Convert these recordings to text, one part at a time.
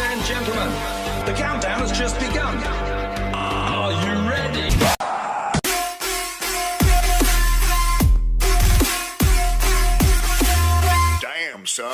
and gentlemen, the countdown has just begun. Are you ready? Damn, son.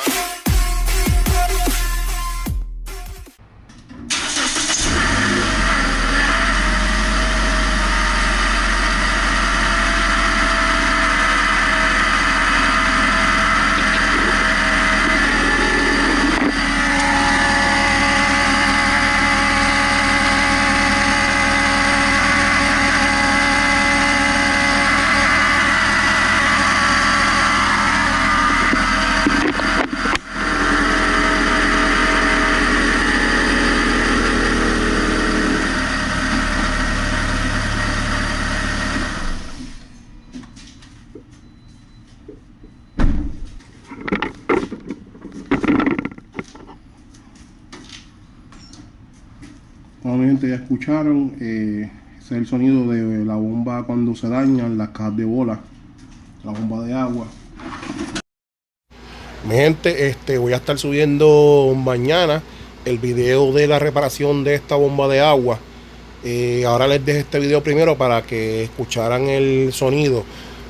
Bueno, mi gente, ya escucharon, ese es el sonido de la bomba cuando se dañan las cajas de bola, la bomba de agua. Mi gente, voy a estar subiendo mañana el video de la reparación de esta bomba de agua. Ahora les dejo este video primero para que escucharan el sonido.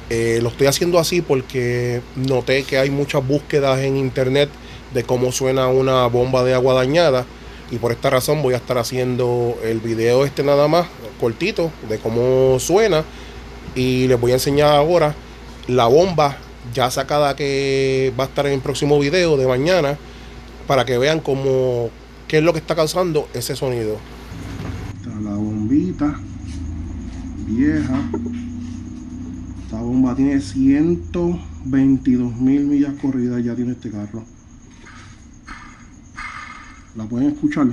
Lo estoy haciendo así porque noté que hay muchas búsquedas en internet de cómo suena una bomba de agua dañada. Y por esta razón voy a estar haciendo el video nada más, cortito, de cómo suena. Y les voy a enseñar ahora la bomba ya sacada que va a estar en el próximo video de mañana, para que vean qué es lo que está causando ese sonido. Está la bombita vieja. Esta bomba tiene 122.000 millas corridas, ya tiene este carro. ¿La pueden escuchar?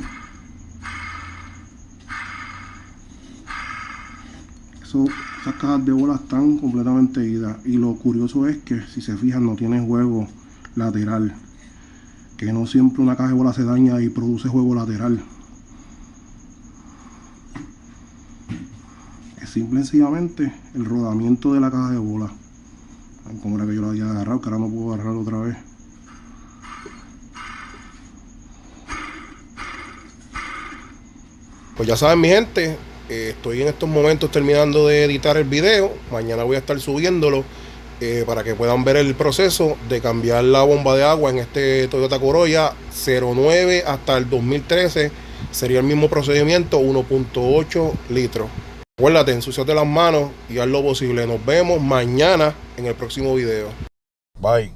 Esas cajas de bola están completamente idas. Y lo curioso es que, si se fijan, no tiene juego lateral. Que no siempre una caja de bola se daña y produce juego lateral. Es simple y sencillamente el rodamiento de la caja de bola. Como era que yo la había agarrado, que ahora no puedo agarrar otra vez. Pues ya saben, mi gente, estoy en estos momentos terminando de editar el video. Mañana voy a estar subiéndolo para que puedan ver el proceso de cambiar la bomba de agua en este Toyota Corolla 09 hasta el 2013. Sería el mismo procedimiento, 1.8 litros. Acuérdate, ensúciate las manos y haz lo posible. Nos vemos mañana en el próximo video. Bye.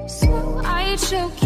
So I choke